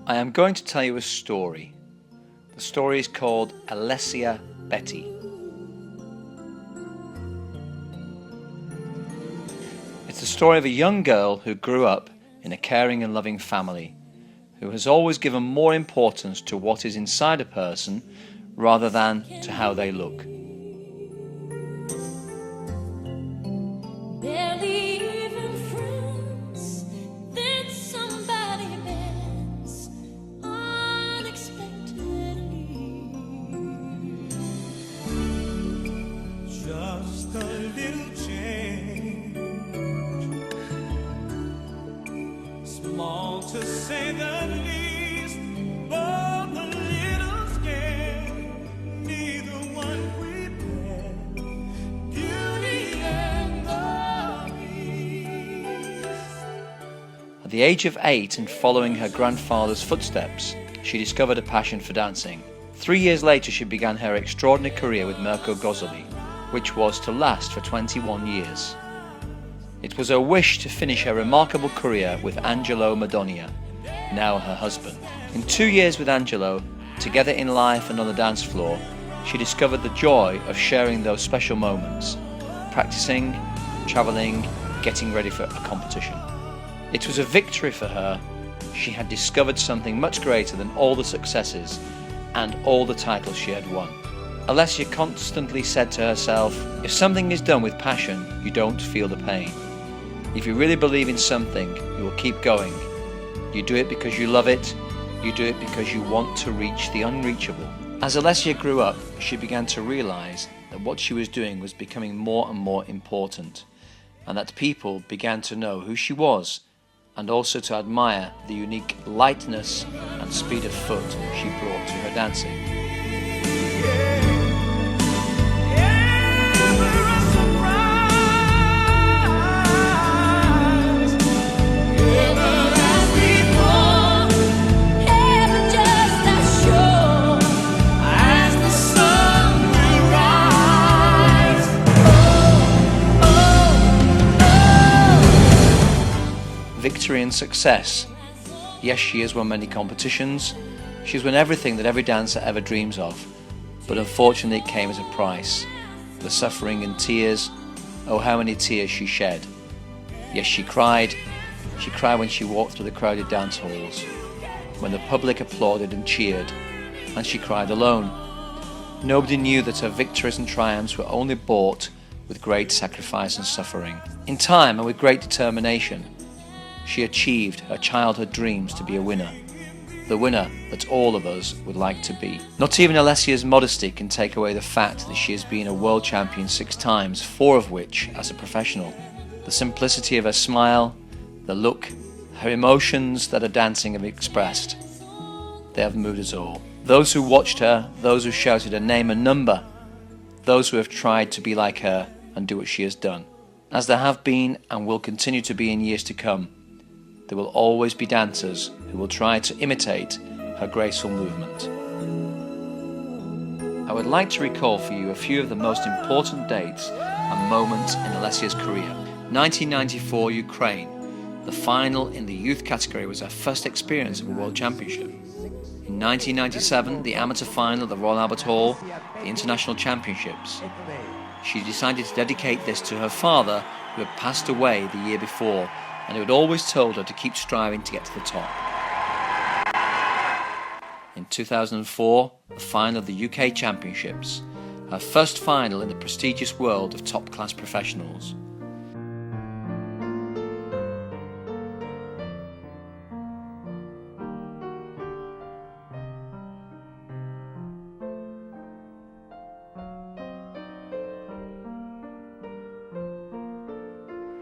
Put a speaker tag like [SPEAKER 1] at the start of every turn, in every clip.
[SPEAKER 1] I am going to tell you a story. The story is called Alessia Betti. It's the story of a young girl who grew up in a caring and loving family, who has always given more importance to what is inside a person rather than to how they look.
[SPEAKER 2] Just a little change, small to say the least, but a little scared, neither one prepared, beauty and the beast.
[SPEAKER 1] At the age of 8 and following her grandfather's footsteps, she discovered a passion for dancing. 3 years later she began her extraordinary career with Mirko Gozzoli, which was to last for 21 years. It was her wish to finish her remarkable career with Angelo Madonia, now her husband. In 2 years with Angelo, together in life and on the dance floor, she discovered the joy of sharing those special moments, practicing, travelling, getting ready for a competition. It was a victory for her. She had discovered something much greater than all the successes and all the titles she had won. Alessia constantly said to herself, if something is done with passion, you don't feel the pain. If you really believe in something, you will keep going. You do it because you love it. You do it because you want to reach the unreachable. As Alessia grew up, she began to realize that what she was doing was becoming more and more important, and that people began to know who she was, and also to admire the unique lightness and speed of foot she brought to her dancing. Victory and success. Yes, she has won many competitions. She's won everything that every dancer ever dreams of. But unfortunately it came at a price. The suffering and tears. Oh, how many tears she shed. Yes, she cried. She cried when she walked through the crowded dance halls, when the public applauded and cheered, and she cried alone. Nobody knew that her victories and triumphs were only bought with great sacrifice and suffering. In time and with great determination, she achieved her childhood dreams to be a winner. The winner that all of us would like to be. Not even Alessia's modesty can take away the fact that she has been a world champion 6 times, 4 of which as a professional. The simplicity of her smile, the look, her emotions that her dancing have expressed, they have moved us all. Those who watched her, those who shouted her name and number, those who have tried to be like her and do what she has done. As there have been and will continue to be in years to come, there will always be dancers who will try to imitate her graceful movement. I would like to recall for you a few of the most important dates and moments in Alessia's career. 1994 Ukraine. The final in the youth category was her first experience of a world championship. In 1997, the amateur final at the Royal Albert Hall, the international championships. She decided to dedicate this to her father, who had passed away the year before, and who had always told her to keep striving to get to the top. In 2004, the final of the UK Championships, her first final in the prestigious world of top-class professionals.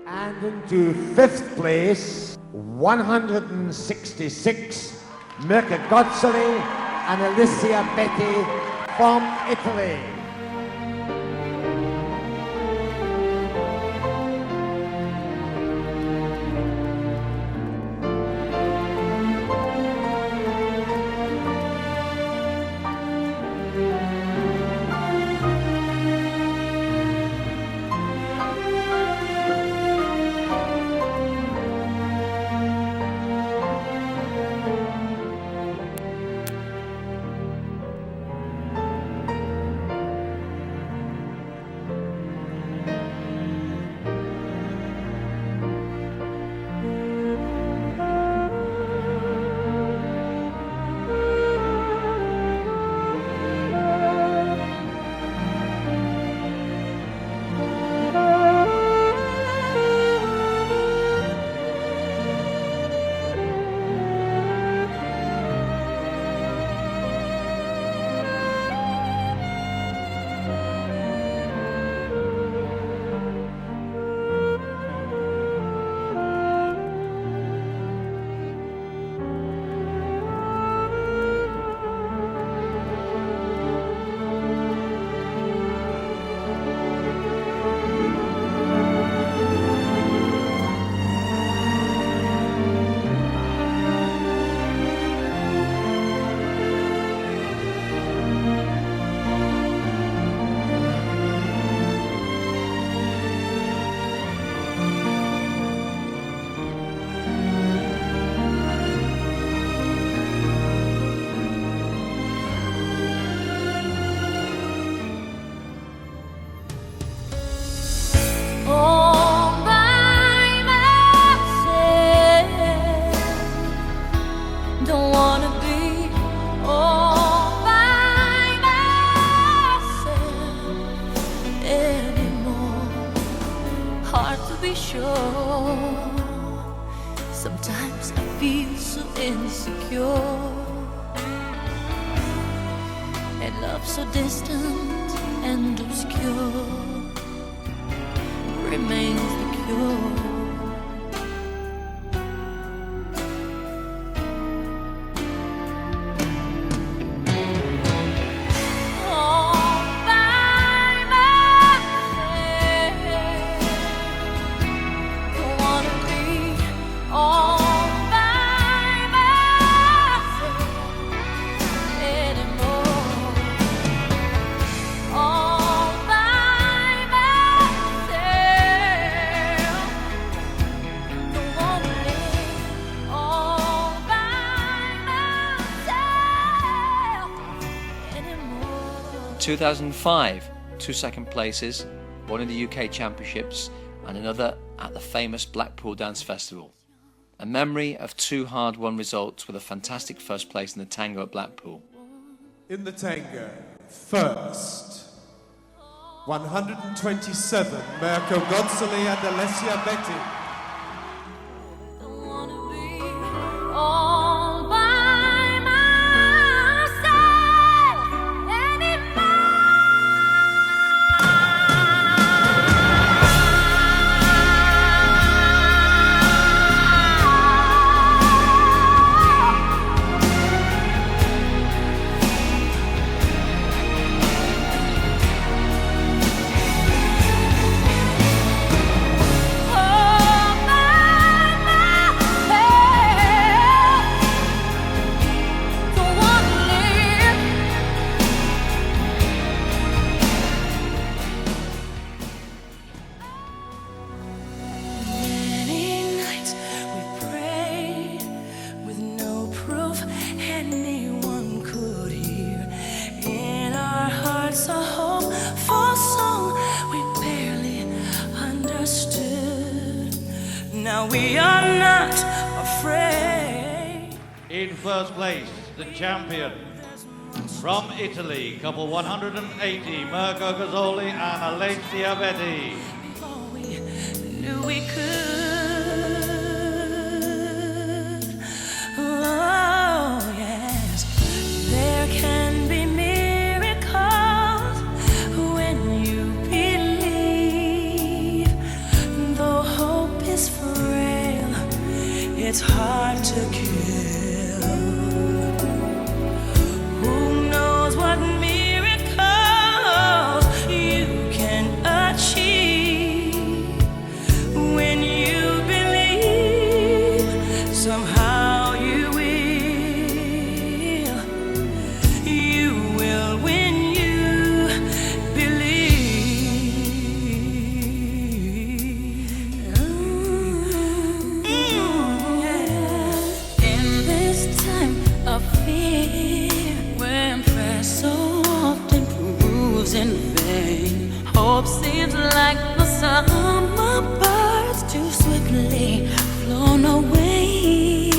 [SPEAKER 3] And into 5th place, 166, Mirko Gozzoli and Alessia Betti from Italy.
[SPEAKER 4] Don't wanna be all by myself anymore. Hard to be sure. Sometimes I feel so insecure, and love so distant and obscure remains the cure.
[SPEAKER 1] In 2005, 2 second places, one in the UK Championships and another at the famous Blackpool Dance Festival. A memory of 2 hard-won results with a fantastic first place in the tango at Blackpool.
[SPEAKER 5] In the tango, first, 127, Mirko Gozzoli and Alessia Betti.
[SPEAKER 4] Don't wanna be all by myself anymore. 'Cause now we are not afraid.
[SPEAKER 6] In first place, the champion from Italy, couple 180, Mirko Gozzoli and Alessia Betti.
[SPEAKER 4] Before we knew we could. Oh, yes. There can be miracles when you believe. Though hope is frail, it's hard to kill. Who knows what miracles you can achieve when you believe. Somehow you will when you believe. Yeah. In this time of fear, when prayer so often proves in vain, hope seems like the summer birds too swiftly flown away.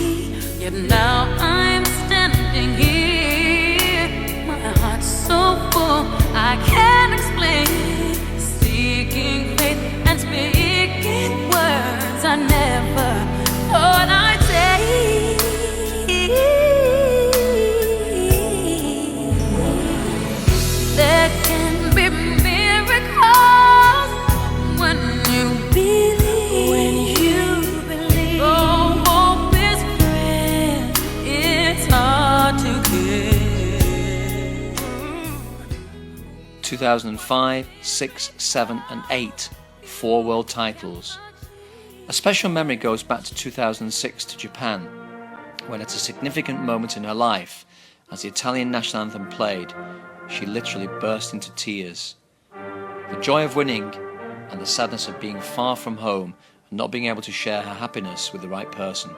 [SPEAKER 4] Yet now I'm standing here, my heart's so full I can't explain, seeking faith and speaking words I never thought I'd say. There can be miracles when you believe. When you believe. Oh, hope is frail. It's hard to get.
[SPEAKER 1] 2005, 6, 7 and 8, 4 world titles. A special memory goes back to 2006 to Japan, when at a significant moment in her life, as the Italian national anthem played, she literally burst into tears. The joy of winning and the sadness of being far from home and not being able to share her happiness with the right person.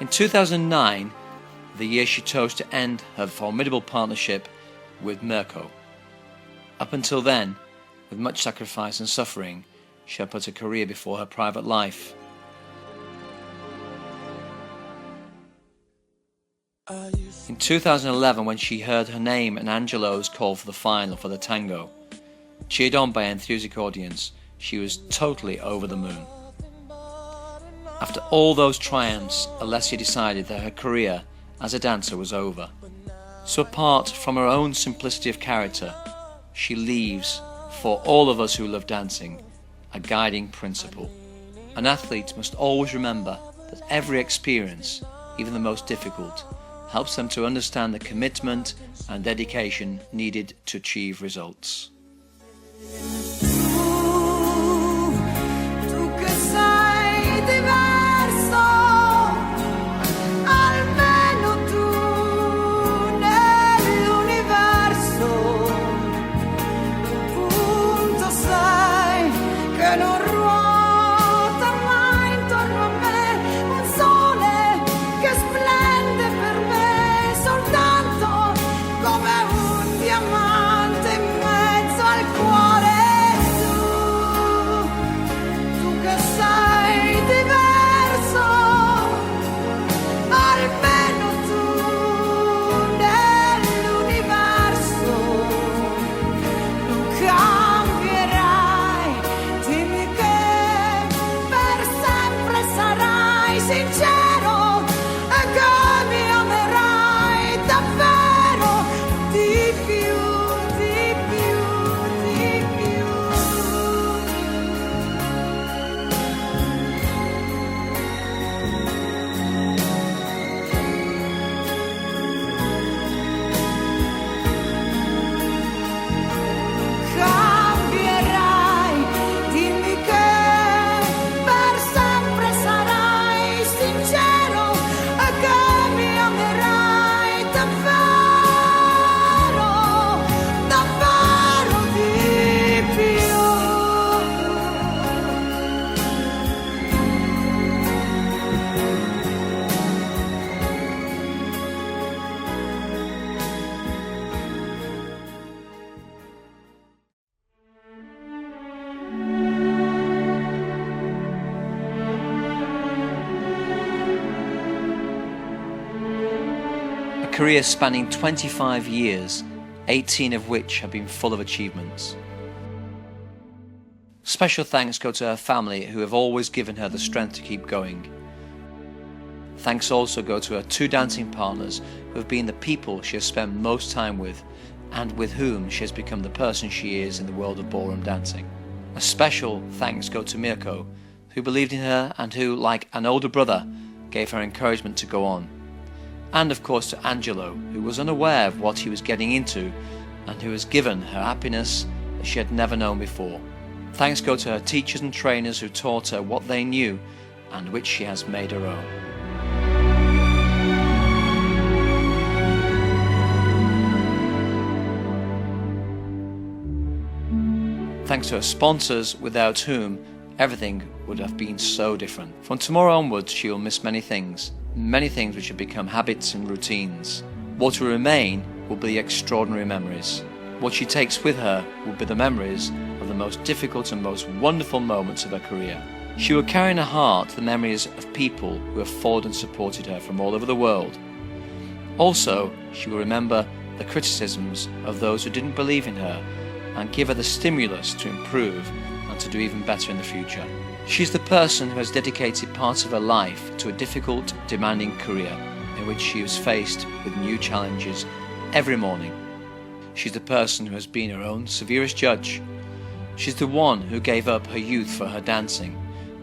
[SPEAKER 1] In 2009, the year she chose to end her formidable partnership with Mirko. Up until then, with much sacrifice and suffering, she had put her career before her private life. In 2011, when she heard her name and Angelo's call for the final for the tango, cheered on by an enthusiastic audience, she was totally over the moon. After all those triumphs, Alessia decided that her career as a dancer was over. So apart from her own simplicity of character, she leaves, for all of us who love dancing, a guiding principle. An athlete must always remember that every experience, even the most difficult, helps them to understand the commitment and dedication needed to achieve results.
[SPEAKER 7] Tu che sei diverso, almeno tu nell'universo, punto sai che non ruota mai intorno a me, un sole che splende per me soltanto come un diamante in mezzo al cuore. Tu che sei diverso, almeno tu nell'universo non cambierai, dimmi che per sempre sarai sincero e che mi amerai davvero di più, di più, di più. Cambierai, dimmi che per sempre sarai sincero e che mi amerai davvero, davvero di più.
[SPEAKER 1] A career spanning 25 years, 18 of which have been full of achievements. Special thanks go to her family, who have always given her the strength to keep going. Thanks also go to her two dancing partners, who have been the people she has spent most time with, and with whom she has become the person she is in the world of ballroom dancing. A special thanks go to Mirko, who believed in her and who, like an older brother, gave her encouragement to go on. And of course to Angelo, who was unaware of what he was getting into and who has given her happiness that she had never known before. Thanks go to her teachers and trainers who taught her what they knew and which she has made her own. Thanks to her sponsors, without whom everything would have been so different. From tomorrow onwards, she will miss many things which have become habits and routines. What will remain will be extraordinary memories. What she takes with her will be the memories of the most difficult and most wonderful moments of her career. She will carry in her heart the memories of people who have followed and supported her from all over the world. Also, she will remember the criticisms of those who didn't believe in her and give her the stimulus to improve and to do even better in the future. She's the person who has dedicated parts of her life to a difficult, demanding career in which she was faced with new challenges every morning. She's the person who has been her own severest judge. She's the one who gave up her youth for her dancing,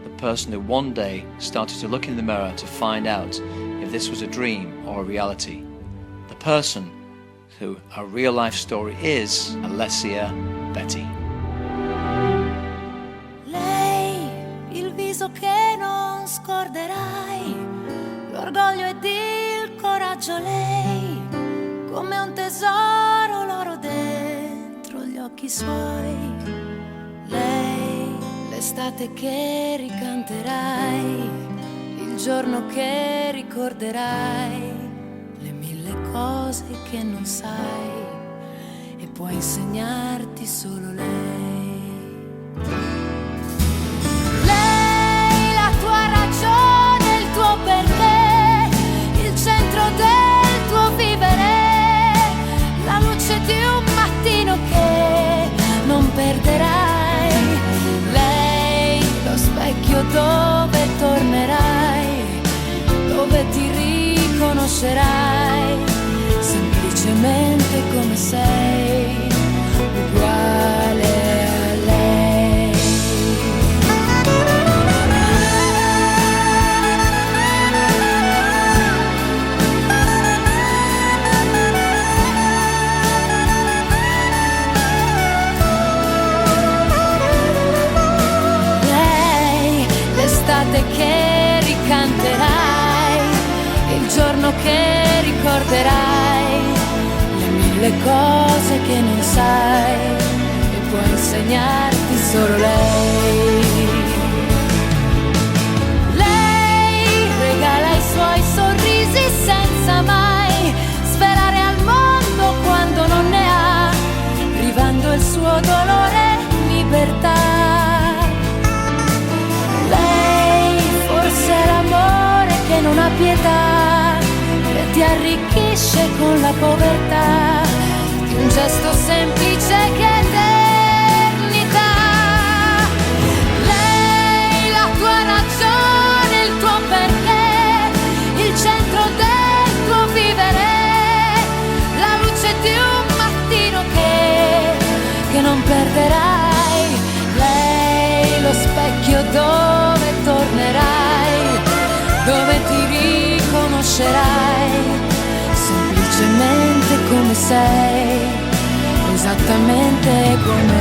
[SPEAKER 1] the person who one day started to look in the mirror to find out if this was a dream or a reality. The person who her real life story is Alessia Betti.
[SPEAKER 4] Il viso che non scorderai, l'orgoglio ed il coraggio, lei, come un tesoro l'oro dentro gli occhi suoi. Lei, l'estate che ricanterai, il giorno che ricorderai le mille cose che non sai e può insegnarti solo lei. Lei, la tua ragione, il tuo perché, il centro del tuo vivere, la luce di un mattino che non perderai. Lei, lo specchio dove tornerai, dove ti riconoscerai, semplicemente come sei, uguale a lei. Lei, l'estate che ricanterai, il giorno che ricorderai, le mille cose che non sai e può insegnarti solo lei. Lei regala i suoi sorrisi senza mai svelare al mondo quando non ne ha, privando il suo dolore libertà. Lei forse è l'amore che non ha pietà, che ti arricchisce con la povertà di un gesto semplice che eternità. Lei, la tua ragione, il tuo perché, il centro del tuo vivere, la luce di un mattino che non perderai. Lei, lo specchio dove tornerai, dove ti riconoscerai, semplicemente come sei, esattamente come